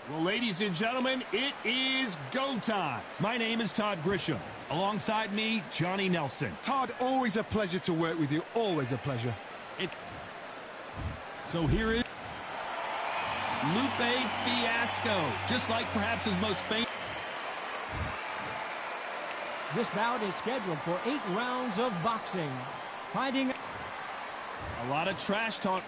Well, ladies and gentlemen, it is go time. My name is Todd Grisham. Alongside me, Johnny Nelson. Todd, always a pleasure to work with you. Always a pleasure. So here is Lupe Fiasco, just like perhaps his most famous. This bout is scheduled for 8 rounds of boxing. Fighting A lot of trash talk.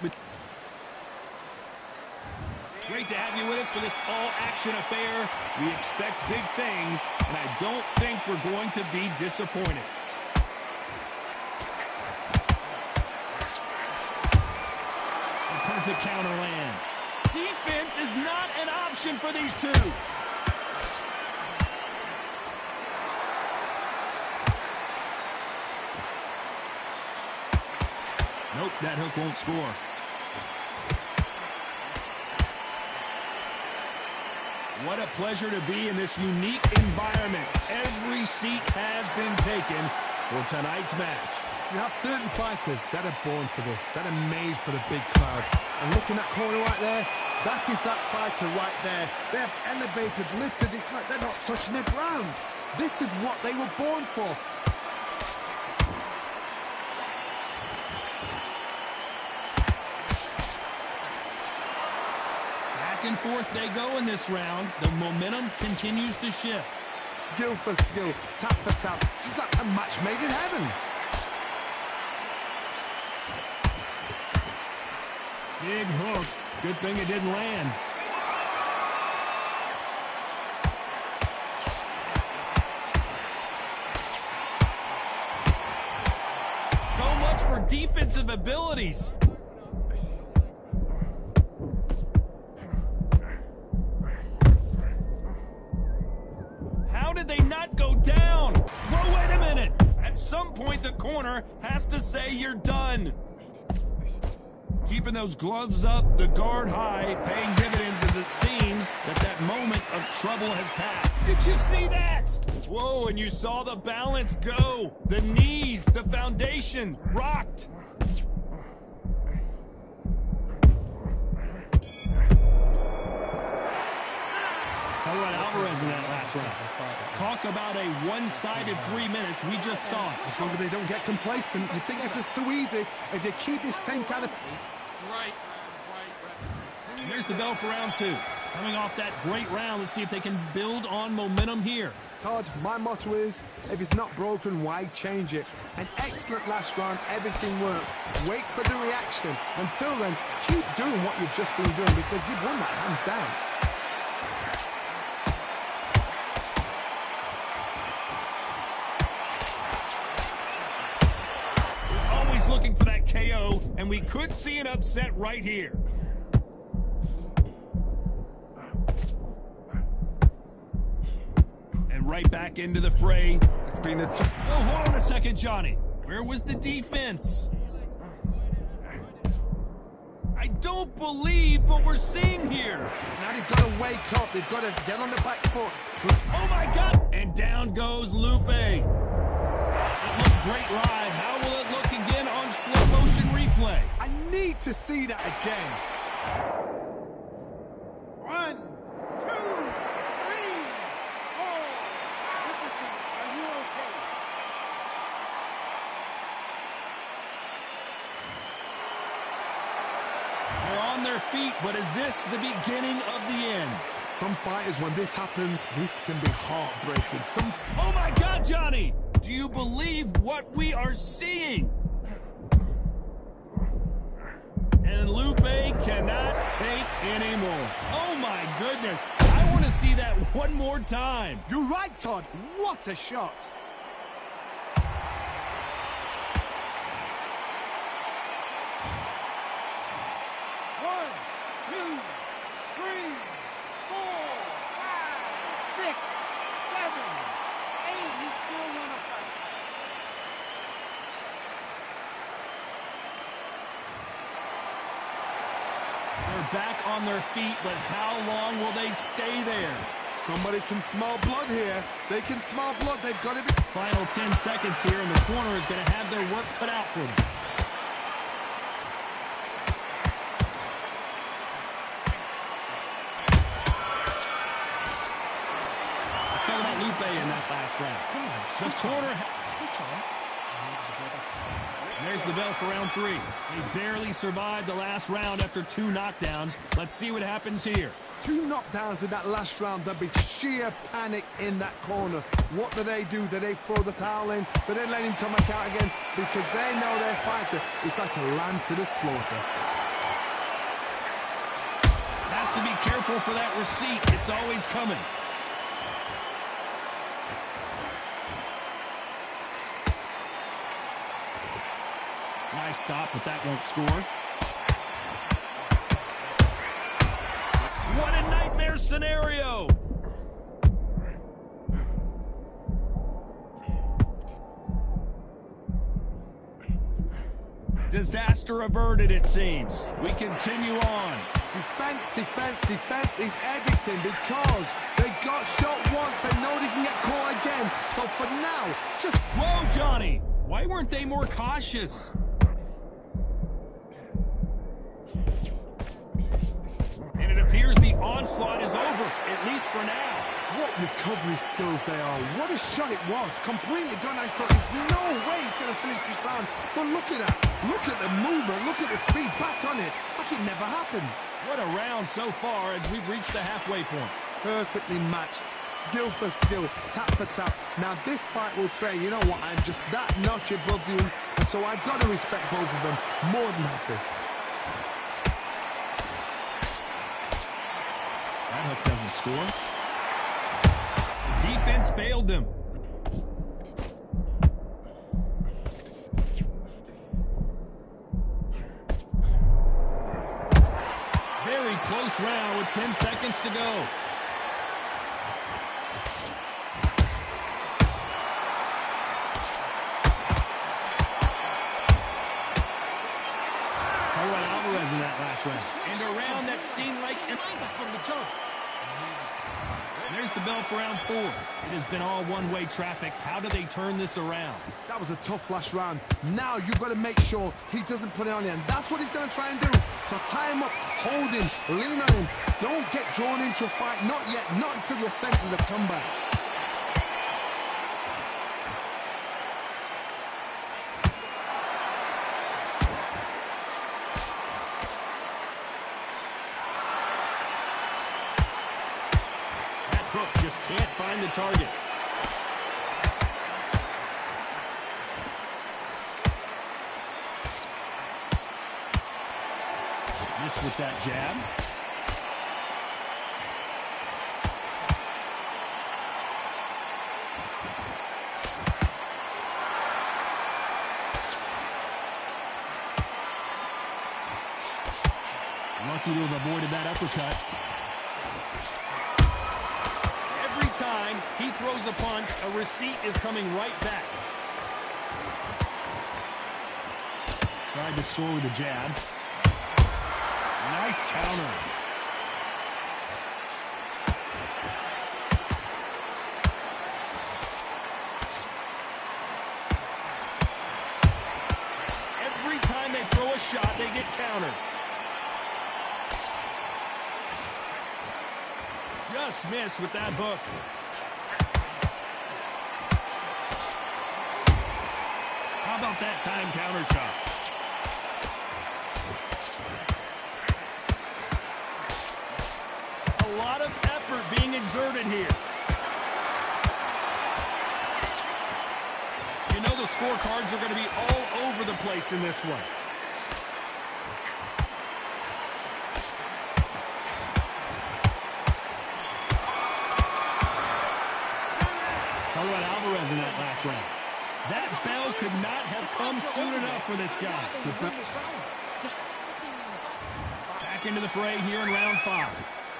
Great to have you with us for this all-action affair. We expect big things, and I don't think we're going to be disappointed. The perfect counter lands. Defense is not an option for these two. Nope, that hook won't score. What a pleasure to be in this unique environment. Every seat has been taken for tonight's match. You have certain fighters that are born for this, that are made for the big crowd. And looking at that corner right there, that is that fighter right there. They have elevated, lifted, it's like they're not touching the ground. This is what they were born for. And forth they go in this round. The momentum continues to shift. Skill for skill, tap for tap. Just like a match made in heaven. Big hook. Good thing it didn't land. So much for defensive abilities. How did they not go down? Whoa, wait a minute. At some point, the corner has to say you're done. Keeping those gloves up, the guard high, paying dividends as it seems that moment of trouble has passed. Did you see that? Whoa, and you saw the balance go. The knees, the foundation, rocked. How about Alvarez in that last round? Talk about a one-sided 3 minutes. We just saw it. As long as they don't get complacent, you think this is too easy. If they keep this same kind of... Here's the bell for round 2. Coming off that great round, let's see if they can build on momentum here. Todd, my motto is, if it's not broken, why change it? An excellent last round, everything works. Wait for the reaction. Until then, keep doing what you've just been doing because you've won that hands down. Looking for that KO, and we could see an upset right here. And right back into the fray. It's been a... Oh, hold on a second, Johnny. Where was the defense? I don't believe what we're seeing here. Now they've got to wake up. They've got to get on the back foot. Oh, my God. And down goes Lupe. It looked great live. How will it look again on slow motion replay? I need to see that again. 1, 2, 3, 4. Are you okay? They're on their feet, but is this the beginning of the end? Some fighters, when this happens, this can be heartbreaking. Oh my God, Johnny! Do you believe what we are seeing? And Lupe cannot take anymore. Oh my goodness. I want to see that one more time. You're right, Todd. What a shot. Back on their feet, but how long will they stay there? Somebody can smell blood here. They can smell blood. They've got to be... Final 10 seconds here, and the corner is going to have their work cut out for them. in that last round. The corner. There's the bell for round 3. They barely survived the last round after 2 knockdowns. Let's see what happens here. 2 knockdowns in that last round. There'll be sheer panic in that corner. What do? Do they throw the towel in? Do they let him come back out again? Because they know their fighter is like a lamb to the slaughter. Has to be careful for that receipt. It's always coming. Nice stop, but that won't score. What a nightmare scenario! Disaster averted, it seems. We continue on. Defense is everything because they got shot once. They know they can get caught again. So for now, just... Whoa, Johnny! Why weren't they more cautious? And it appears the onslaught is over, at least for now. What recovery skills they are. What a shot it was. Completely gone. I thought there's no way he's going to finish this round. But look at that. Look at the movement. Look at the speed. Back on it. Like it never happened. What a round so far as we've reached the halfway point. Perfectly matched. Skill for skill. Tap for tap. Now this fight will say, you know what, I'm just that notch above you. And so I've got to respect both of them. More than happy. That hook doesn't score. Defense failed them. Very close round with 10 seconds to go. Alvarez in that last round. And a round that seemed like an from the jump. There's the bell for round 4. It has been all one-way traffic. How do they turn this around? That was a tough last round. Now you've got to make sure he doesn't put it on him. That's what he's going to try and do. So tie him up, hold him, lean on him. Don't get drawn into a fight. Not yet. Not until your senses have come back. Just can't find the target. Miss with that jab. Lucky to have avoided that uppercut. Time he throws a punch, a receipt is coming right back. Tried to score with a jab. Nice counter. Every time they throw a shot, they get countered. Just missed with that hook. How about that time counter shot? A lot of effort being exerted here. You know the scorecards are going to be all over the place in this one. Talk about Alvarez in that last round. That bell could not have come soon enough for this guy. Back into the fray here in round 5.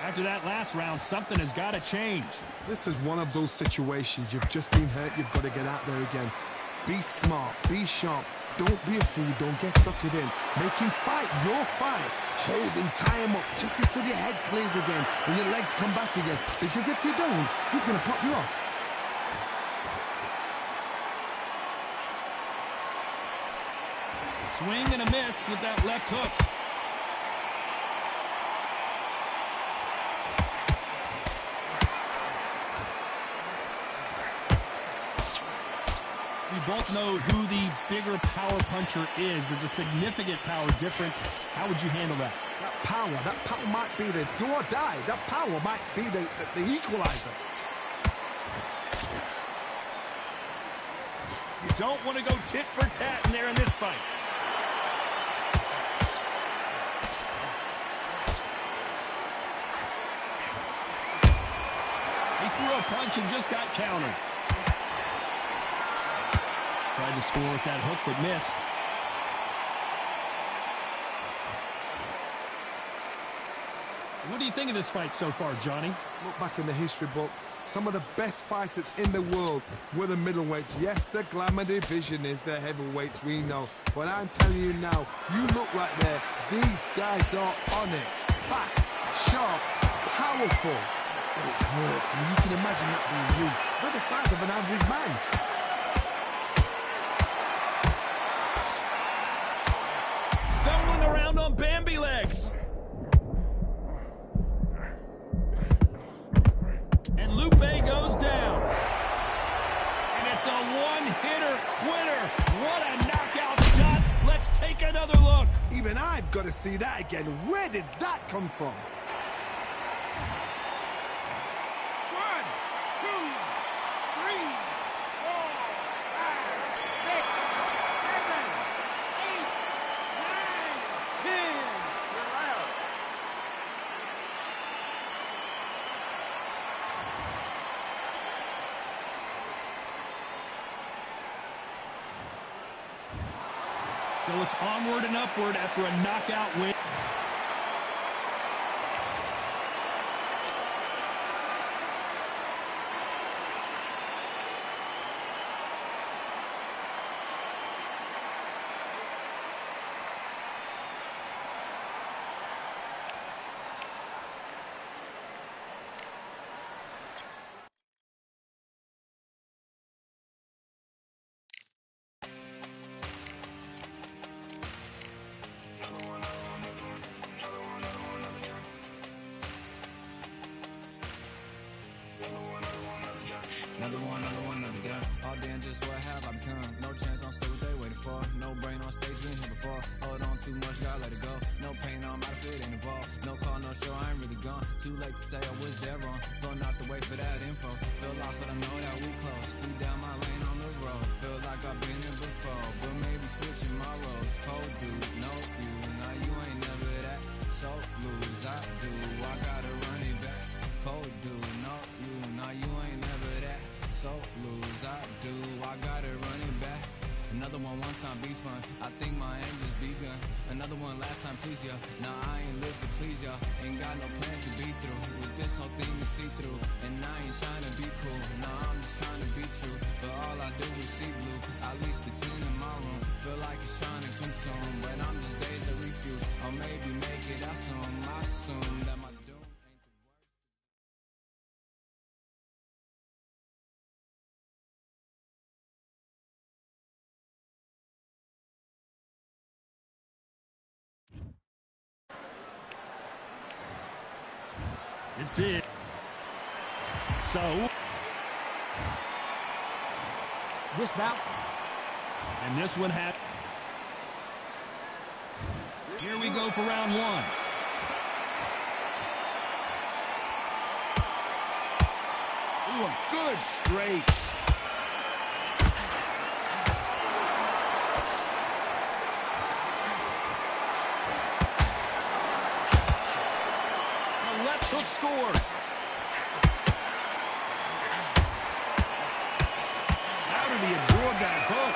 After that last round, something has got to change. This is one of those situations. You've just been hurt. You've got to get out there again. Be smart. Be sharp. Don't be a fool. Don't get suckered in. Make him fight your fight. Hold him, tie him up, just until your head clears again and your legs come back again. Because if you don't, he's going to pop you off. Swing and a miss with that left hook. both know who the bigger power puncher is. There's a significant power difference. How would you handle that? That power might be the do or die. That power might be the equalizer. You don't want to go tit for tat in there in this fight. He threw a punch and just got countered. Tried to score with that hook, but missed. What do you think of this fight so far, Johnny? Look back in the history books. Some of the best fighters in the world were the middleweights. Yes, the glamour division is the heavyweights, we know. But I'm telling you now, you look right there. These guys are on it. Fast, sharp, powerful. But it hurts. I mean, you can imagine that being used. They're the size of an average man. Stumbling around on Bambi legs. And Lupe goes down. And it's a one-hitter winner. What a knockout shot. Let's take another look. Even I've got to see that again. Where did that come from? 1, 2, 3, 4, 5, 6, 7, 8, 9, 10. You're out. So it's onward and upward after a knockout win. Another gun. All damn, just what have I become? No chance, I'm still what they waiting for. No brain on stage, been here before. Hold on too much, gotta let it go. No pain on my feet, ain't involved. No call, no show, I ain't really gone. Too late to say I was there wrong. Filling out the way for that info. Feel lost, but I know that we close. We down my lane on the road. Feel like I've been here before, but maybe switching my roles. Cold dude, no you. Now you ain't never that. So lose, I do. I gotta run it back. Cold dude, no you. Now you ain't never that. So lose, I do. I gotta run it back. Another one time be fun. I think my aim just begun. Another one last time please ya. Now I ain't live to please ya. Ain't got no plans to be through. With this whole thing to see through. And I ain't trying to be cool. Nah, I'm just trying to be true. But all I do is see blue. At least the 10 in my room. Feel like it's trying to consume. But I'm just days to refuse. Or maybe make it out soon. I assume that my doom ain't the worst. This is so. This bout. And this one had. Here we go for round one. Ooh, a good straight. The left hook scores. How did he absorb that hook?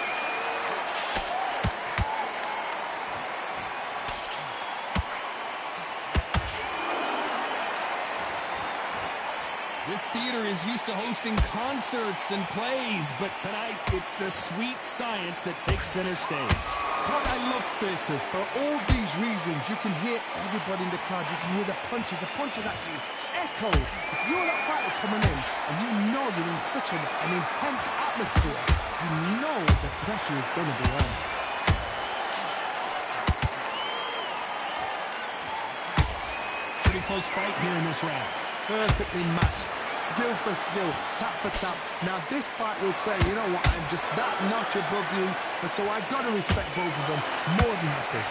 This theater is used to hosting concerts and plays, but tonight it's the sweet science that takes center stage. God, I love theatres. For all these reasons, you can hear everybody in the crowd. You can hear the punches actually echo. If you're that fighter coming in and you know you're in such an intense atmosphere, you know the pressure is going to be on. Pretty close fight here in this round. Perfectly matched. skill for skill, tap for tap. Now this fight will say, you know what, I'm just that notch above you, and so I've got to respect both of them more than happy.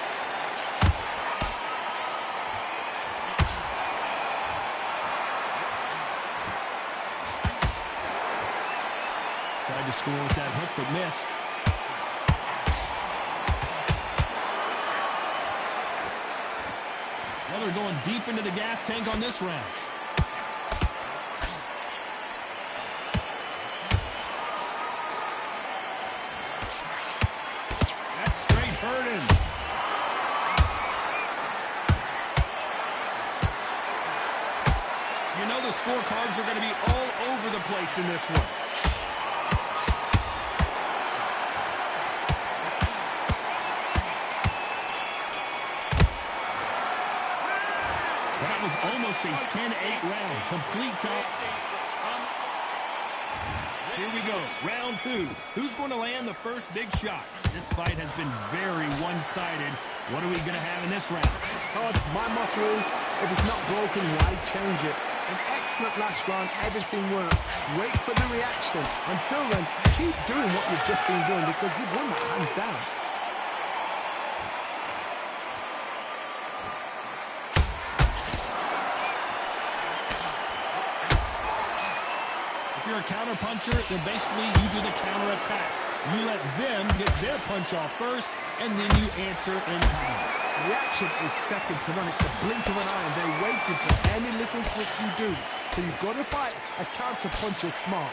Tried to score with that hook, but missed. Well, they're going deep into the gas tank on this round. That's straight hurting. You know the scorecards are going to be all over the place in this one. That was almost a 10-8 round. Complete top. Here we go, round two. Who's going to land the first big shot? This fight has been very one-sided. What are we going to have in this round? Todd, my motto is, if it's not broken, why change it? An excellent last round, everything worked. Wait for the reaction. Until then, keep doing what you've just been doing because you've won that hands down. If you're a counter puncher, then basically you do the counter attack. You let them get their punch off first, and then you answer in kind. Reaction is second to none. It's the blink of an eye, and they're waiting for any little twitch you do. So you've got to fight a counter puncher smart.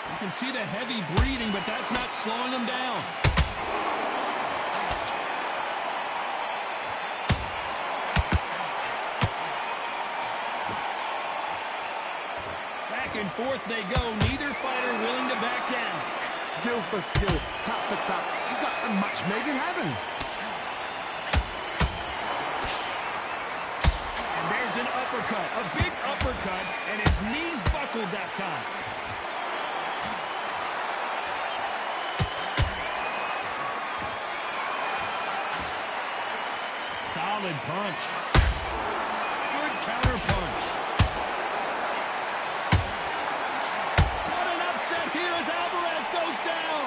You can see the heavy breathing, but that's not slowing them down. Back and forth they go. Neither fighter willing to back down. Skill for skill, tap for tap. She's like a match made in heaven. And there's an uppercut, a big uppercut, and his knees buckled that time. Solid punch. Good counter punch. What an upset here as Alvarez goes down.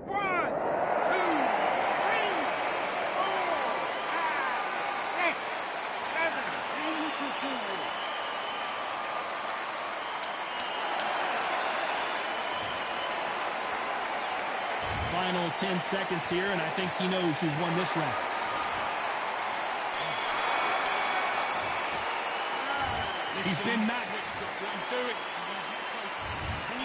1, 2, 3, 4, 5, 6, 7, and you continue. Final 10 seconds here, and I think he knows who's won this round. He's been knocked.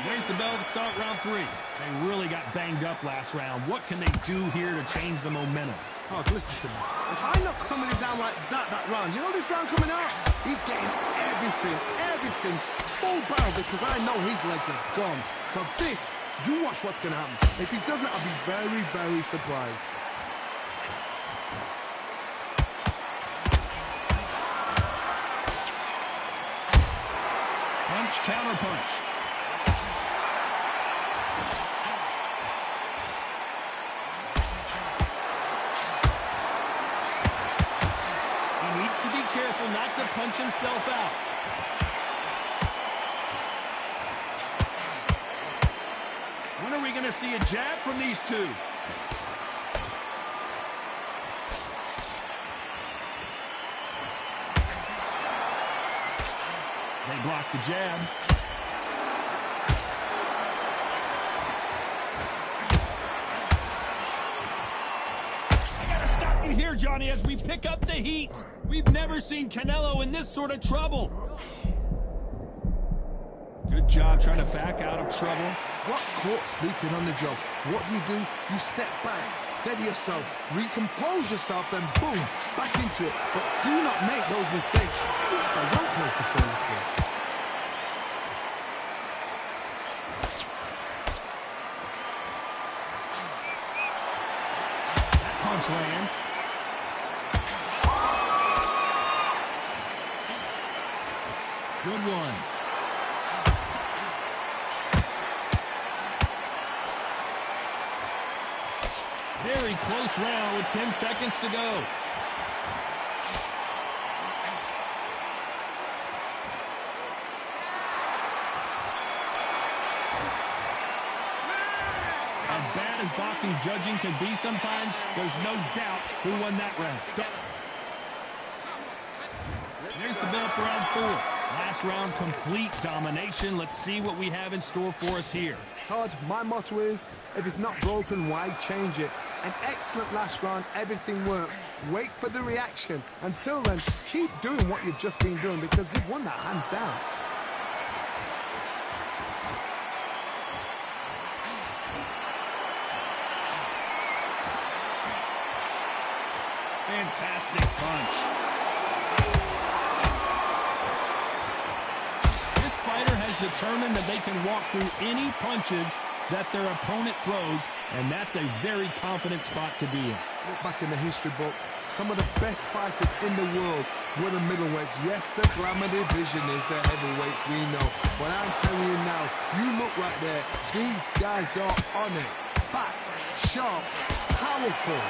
There's the bell to start round three. They really got banged up last round. What can they do here to change the momentum? Oh, listen to me. If I knock somebody down like that round, you know this round coming out? He's getting everything, full barrel because I know his legs are gone. So this, you watch what's going to happen. If he doesn't, I'll be very, very surprised. Punch, counter punch. He needs to be careful not to punch himself out. When are we going to see a jab from these two? They block the jab. I gotta stop you here, Johnny, as we pick up the heat. We've never seen Canelo in this sort of trouble. Good job trying to back out of trouble. Got caught sleeping on the job. What do? You step back, steady yourself, recompose yourself, then boom, back into it. But do not make those mistakes. This is the wrong place to fall asleep. That punch lands. Good one. Very close round with 10 seconds to go. As bad as boxing judging can be sometimes, there's no doubt who won that round. There's the bell for round 4. Last round, complete domination. Let's see what we have in store for us here. Todd, my motto is, if it's not broken, why change it? An excellent last round, everything works. Wait for the reaction. Until then, keep doing what you've just been doing because you've won that hands down. Fantastic punch. This fighter has determined that they can walk through any punches that their opponent throws, and that's a very confident spot to be in. Look back in the history books, some of the best fighters in the world were the middleweights. Yes, the glamour division is the heavyweights, we know. But I'm telling you now, you look right there, these guys are on it. Fast, sharp, powerful.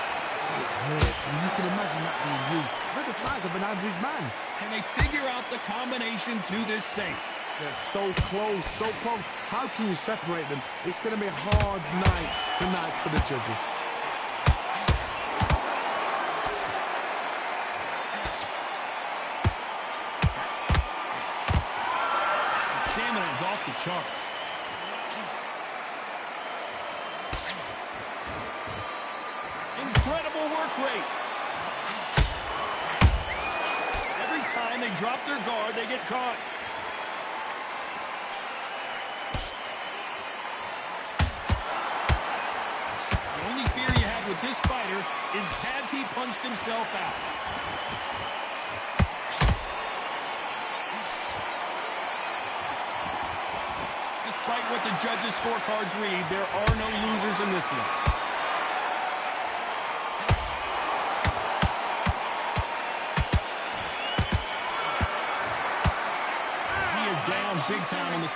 Yes, and you can imagine that being you. They're the size of an average man. Can they figure out the combination to this safe? They're so close, so close. How can you separate them? It's going to be a hard night tonight for the judges. Stamina is off the charts. Incredible work rate. Every time they drop their guard, they get caught. The only fear you have with this fighter is, has he punched himself out? Despite what the judges' scorecards read, there are no losers in this one. Down big time on this.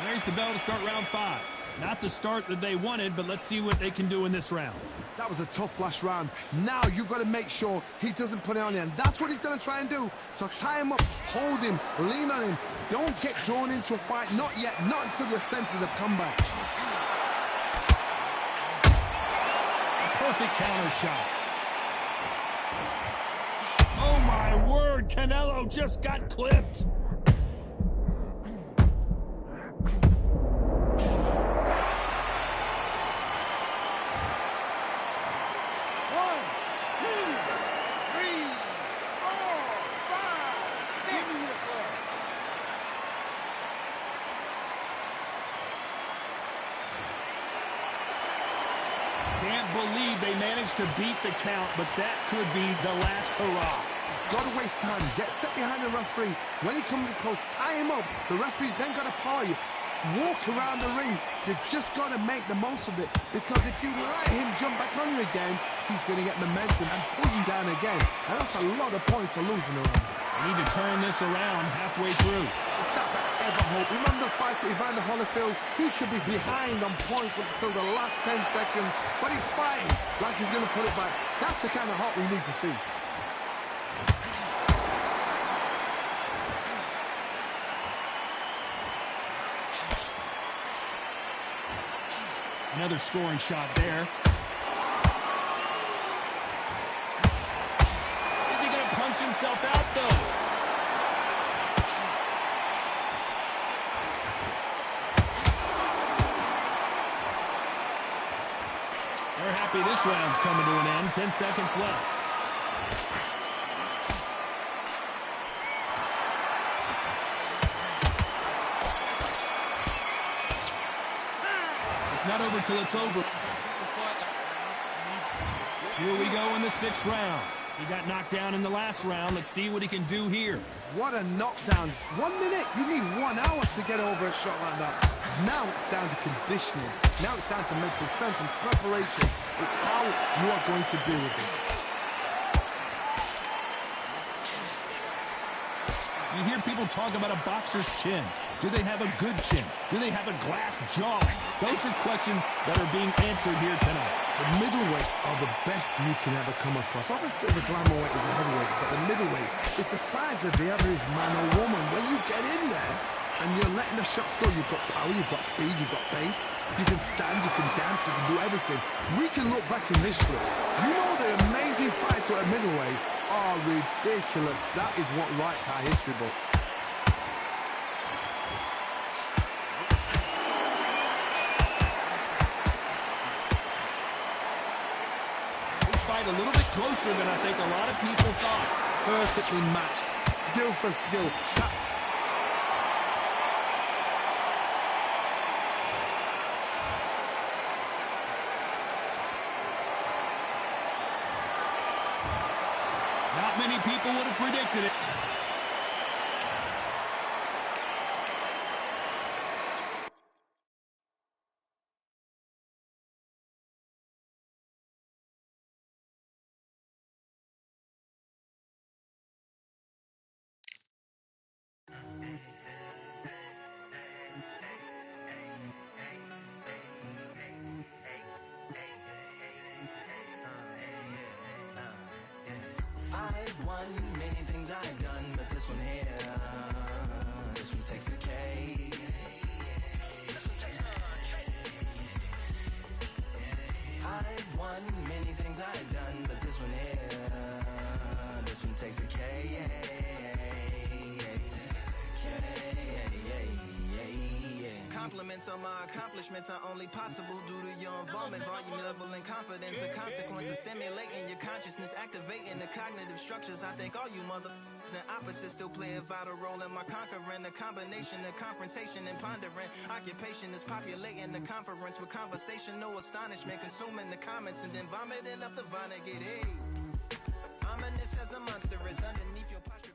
There's the bell to start round 5. Not the start that they wanted, but let's see what they can do in this round. That was a tough last round. Now you've got to make sure he doesn't put it on you, and that's what he's going to try and do. So tie him up, hold him, lean on him. Don't get drawn into a fight. Not yet. Not until your senses have come back. A perfect counter shot. Oh my word, Canelo just got clipped. Can't believe they managed to beat the count, but that could be the last hurrah. Got to waste time. Step behind the referee. When he comes in close, tie him up. The referee's then got to paw you. Walk around the ring. You've just got to make the most of it. Because if you let him jump back on you again, he's going to get momentum and pull you down again. And that's a lot of points to lose in a round. They need to turn this around halfway through. It's not that I ever hope. Remember the fight at Evander Holyfield? He could be behind on points until the last 10 seconds. But he's fighting like he's going to put it back. That's the kind of heart we need to see. Another scoring shot there. Is he going to punch himself out, though? They're happy this round's coming to an end. 10 seconds left. It's not over till it's over. Here we go in the 6th round. He got knocked down in the last round. Let's see what he can do here. What a knockdown. 1 minute. You need 1 hour to get over a shot like that. Now it's down to conditioning. Now it's down to mental strength and preparation. It's how you are going to deal with it. You hear people talk about a boxer's chin. Do they have a good chin? Do they have a glass jaw? Those are questions that are being answered here tonight. The middleweights are the best you can ever come across. Obviously, the glamour weight is the heavyweight, but the middleweight, it's the size of the average man or woman. When you get in there and you're letting the shots go, you've got power, you've got speed, you've got pace. You can stand, you can dance, you can do everything. We can look back in history. You know the amazing fights at middleweight are ridiculous. That is what writes our history books. A little bit closer than I think a lot of people thought. Perfectly matched, skill for skill. Not many people would have predicted it. I've won many things I've done, but this one here, this one takes the cake. I've won many things I've done, but this one here, this one takes the cake. Compliments on my accomplishments are only possible due to your involvement, volume, level, and confidence. The consequences stimulating your consciousness, activating the cognitive structures. I think all you and opposites still play a vital role in my conquering. The combination of confrontation and pondering. Occupation is populating the conference with conversation, no astonishment, consuming the comments and then vomiting up the vomit. Get it. Ominous as a monster is underneath your posture.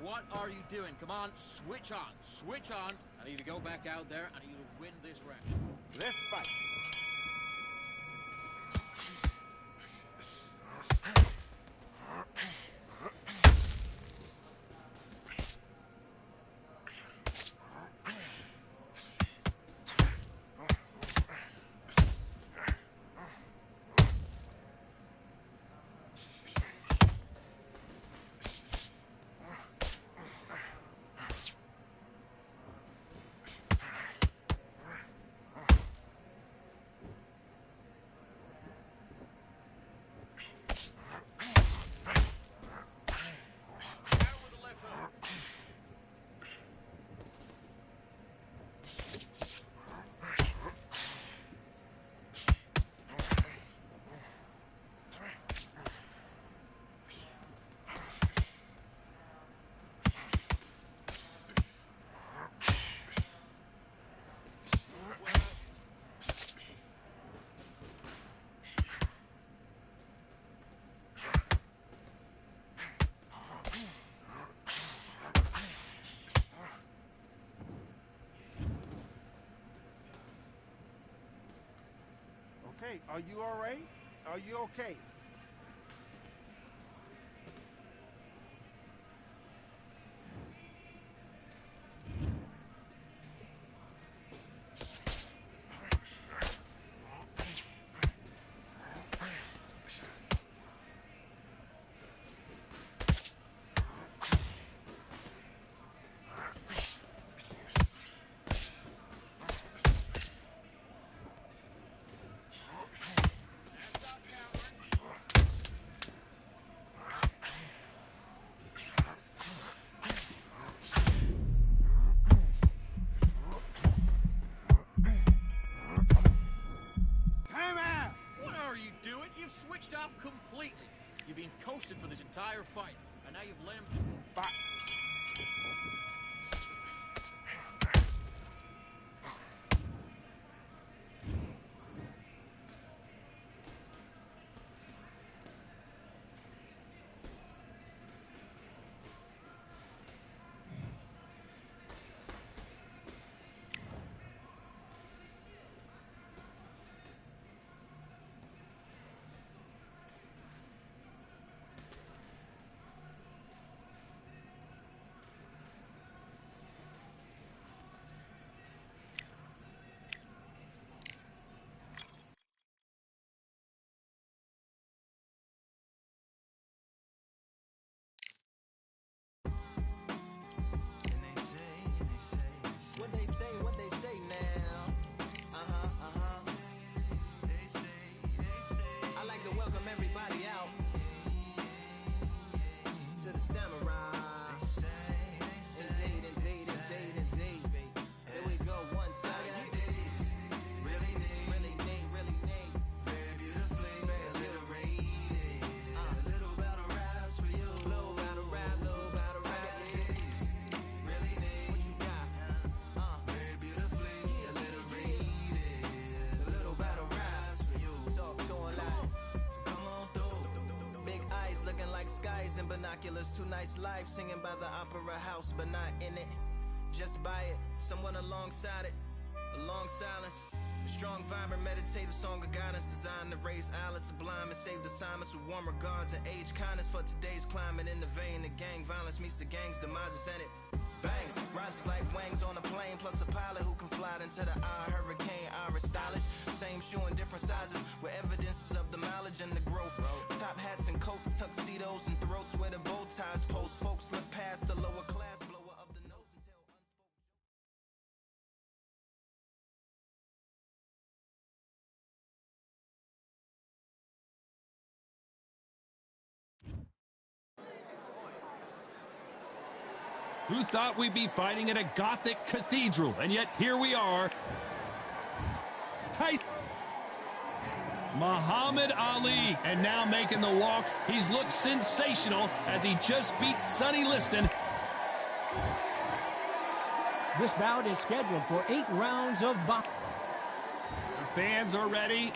What are you doing? Come on, switch on. Switch on. I need to go back out there. I need to win this round. Let's fight. Hey, are you all right? Are you okay? You've switched off completely. You've been coasted for this entire fight, and now you've limped. What they say now. I like to welcome everybody out to the samurai. Indeed. Here we go, one time. Really need. Very beautifully, alliterated. A little battle raps for you. Little battle rap. Really need. What you got? Very beautifully alliterated. A little battle raps for you. So alive. Come on through. Big eyes looking like skies and binoculars. 2 nights live singing by the opera house, but not in it. Just by it, someone alongside it. A long silence. A strong, vibrant, meditative song of guidance designed to raise eyelids sublime and save the assignments with warm regards and age kindness for today's climate. In the vein of gang violence meets the gang's demises, and it bangs, rises like wings on a plane, plus a pilot who can fly into the eye. Hurricane, Irish stylish, same shoe in different sizes, with evidences of the mileage and the growth. Top hats and coats, tuxedos and throats where the bow ties post. Folks look past the lower class blower of the nose until Who thought we'd be fighting at a Gothic cathedral? And yet here we are. Muhammad Ali, and now making the walk. He's looked sensational as he just beat Sonny Liston. This bout is scheduled for 8 rounds of boxing. The fans are ready.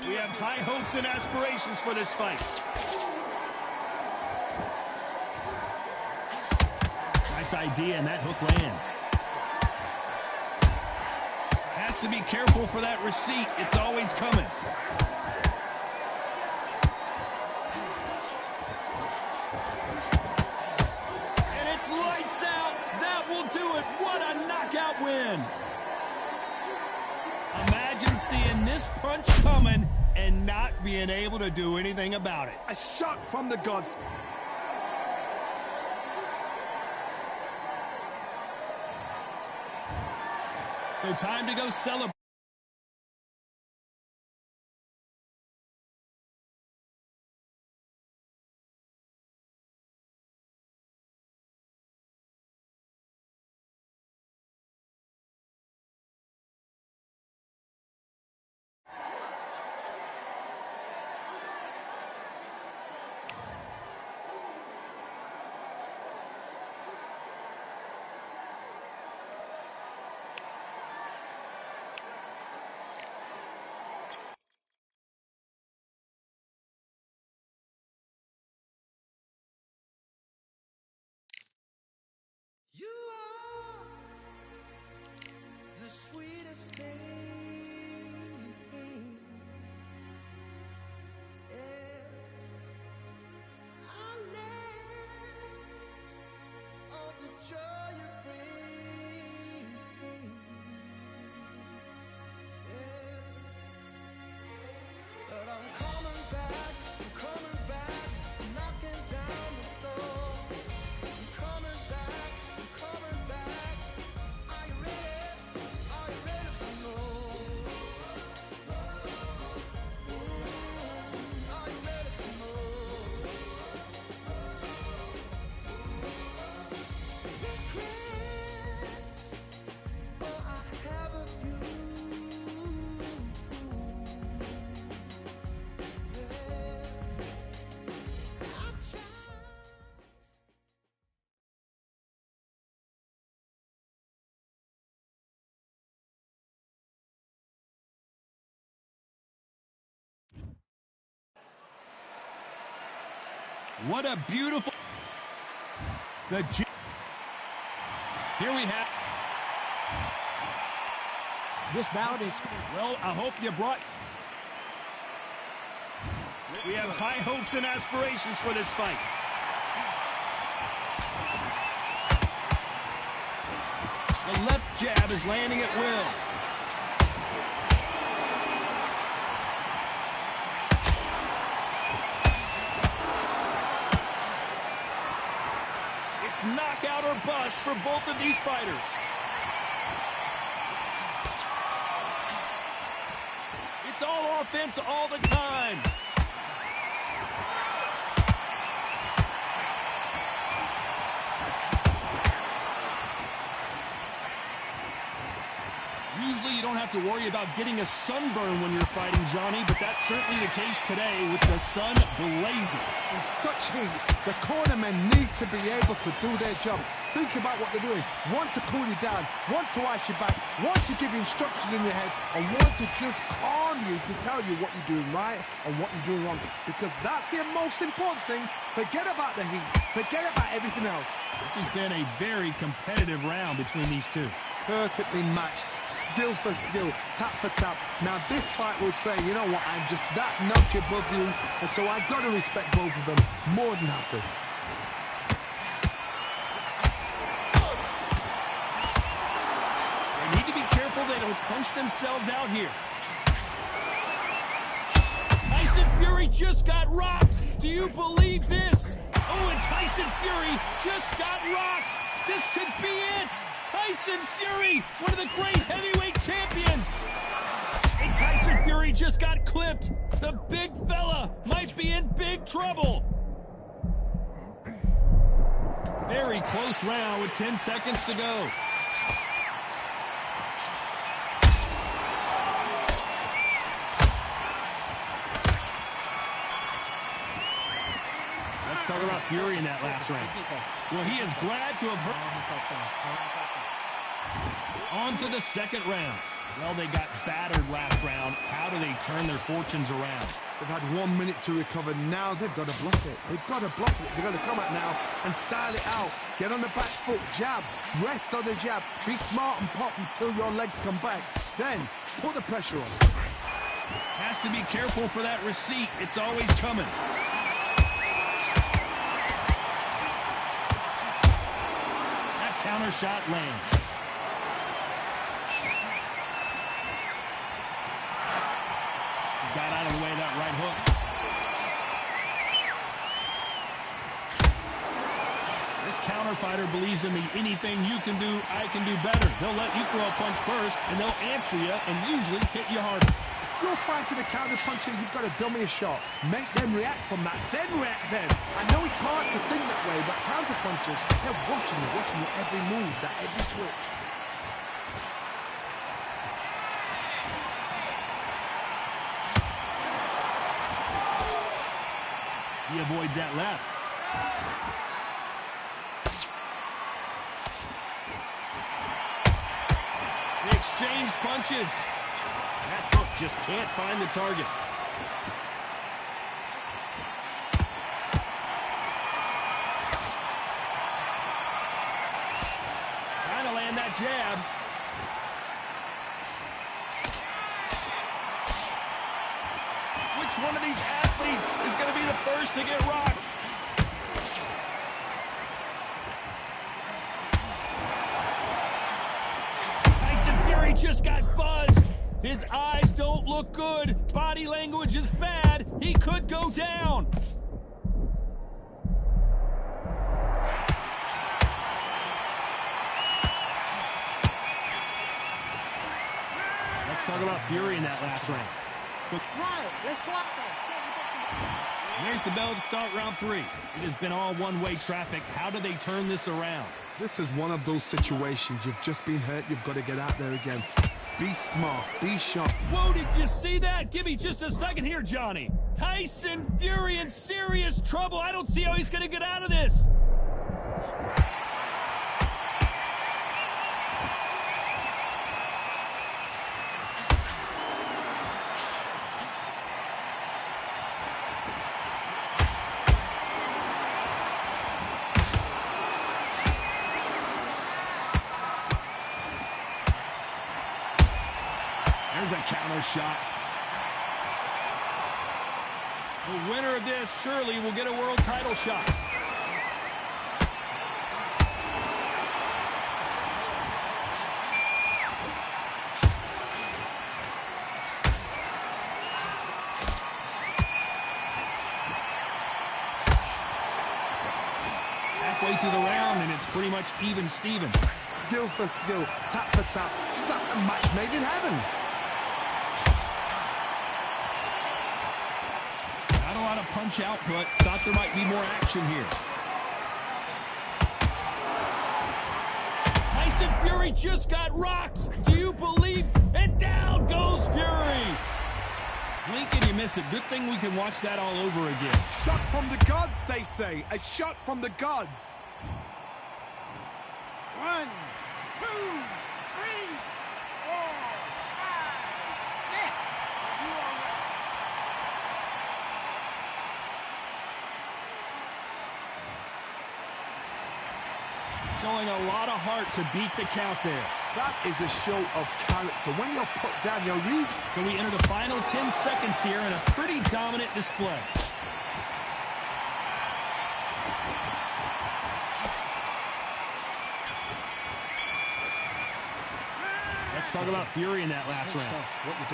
We have high hopes and aspirations for this fight. Nice idea, and that hook lands. Has to be careful for that receipt. It's always coming. And it's lights out. That will do it. What a knockout win. Imagine seeing this punch coming and not being able to do anything about it. A shot from the gods. So time to go celebrate. What a beautiful... Here we have... This bout is... Well, I hope you brought... We have high hopes and aspirations for this fight. The left jab is landing at will. It's knockout or bust for both of these fighters. It's all offense all the time. Usually you don't have to worry about getting a sunburn when you're fighting, Johnny, but that's certainly the case today with the sun blazing. In such heat, the cornermen need to be able to do their job. Think about what they're doing. Want to cool you down, want to ice you back, want to give you instructions in your head, and want to just calm you to tell you what you're doing right and what you're doing wrong. Because that's the most important thing. Forget about the heat. Forget about everything else. This has been a very competitive round between these two. Perfectly matched, skill for skill, tap for tap. Now this fight will say, you know what, I'm just that notch above you, and so I've got to respect both of them more than happy. They need to be careful they don't punch themselves out here. Tyson Fury just got rocked. Do you believe this? Oh, and Tyson Fury just got rocked. This could be it. Tyson Fury, one of the great heavyweight champions. And Tyson Fury just got clipped. The big fella might be in big trouble. Very close round with 10 seconds to go. Let's talk about Fury in that last round. Well, he is glad to have heard. On to the second round. Well, they got battered last round. How do they turn their fortunes around? They've had 1 minute to recover. Now they've got to block it. They've got to block it. They've got to come out now and style it out. Get on the back foot, jab, rest on the jab. Be smart and pop until your legs come back. Then put the pressure on. Has to be careful for that receipt. It's always coming. That counter shot lands. Got out of the way of that right hook. This counter fighter believes in the anything you can do, I can do better. They'll let you throw a punch first, and they'll answer you and usually hit you harder. If you're fighting a counter puncher, you've got to dummy a shot. Make them react from that, then react then. I know it's hard to think that way, but counter punchers, they're watching your every move, that every switch. He avoids that left. They exchange punches. That hook just can't find the target. Trying to land that jab. Which one of these athletes is going to be the first to get rocked? Fury just got buzzed. His eyes don't look good. Body language is bad. He could go down. Let's talk about Fury in that last round. Right, let's go out there. There's the bell to start round 3. It has been all one-way traffic. How do they turn this around? This is one of those situations. You've just been hurt. You've got to get out there again. Be smart. Be sharp. Whoa, did you see that? Give me just a second here, Johnny. Tyson Fury in serious trouble. I don't see how he's going to get out of this. There's a counter shot. The winner of this surely will get a world title shot. Halfway through the round, and it's pretty much even Steven. Skill for skill, tap for tap. Just like a match made in heaven. Not a lot of punch output. Thought there might be more action here. Tyson Fury just got rocked. Do you believe? And down goes Fury. Blink and you miss it. Good thing we can watch that all over again. Shot from the gods, they say. A shot from the gods. 1, 2, 3, 4, 5, 6. You are right. Showing a lot of heart to beat the count there. That is a show of character. When you're put down, you're weak. So we enter the final 10 seconds here in a pretty dominant display. Let's talk about Fury in that last round.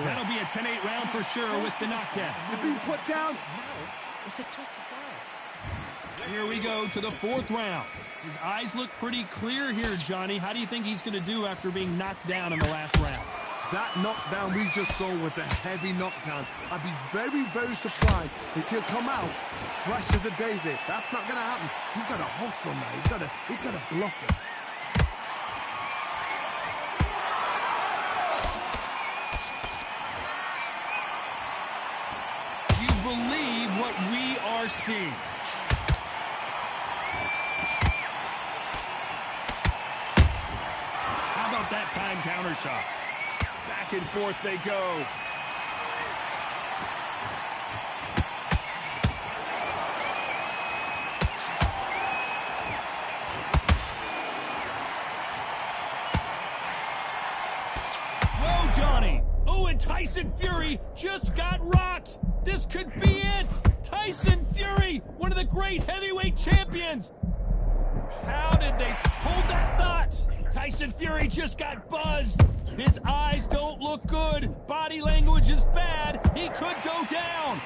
That'll be a 10-8 round for sure with the knockdown. You're being put down. It's a tough fight. Here we go to the 4th round. His eyes look pretty clear here, Johnny. How do you think he's going to do after being knocked down in the last round? That knockdown we just saw was a heavy knockdown. I'd be very, very surprised if he'll come out fresh as a daisy. That's not going to happen. He's got to hustle now. He's got to bluff it. You believe what we are seeing. That time counter shot. Back and forth they go. Whoa, Johnny. Oh, and Tyson Fury just got rocked. This could be it. Tyson Fury, one of the great heavyweight champions. How did they hold that thought? Tyson Fury just got buzzed. His eyes don't look good. Body language is bad. He could go down.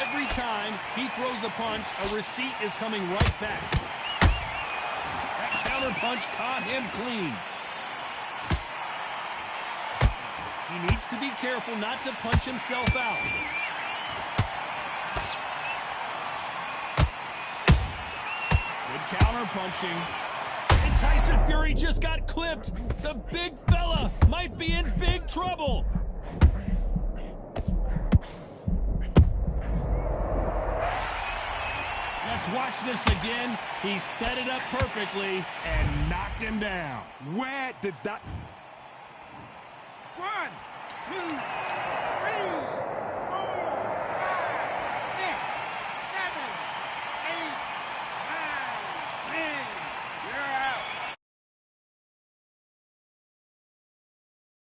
Every time he throws a punch, a receipt is coming right back. That counter punch caught him clean. He needs to be careful not to punch himself out. Counter punching. And Tyson Fury just got clipped. The big fella might be in big trouble. Let's watch this again. He set it up perfectly and knocked him down. Where did that... 1, 2,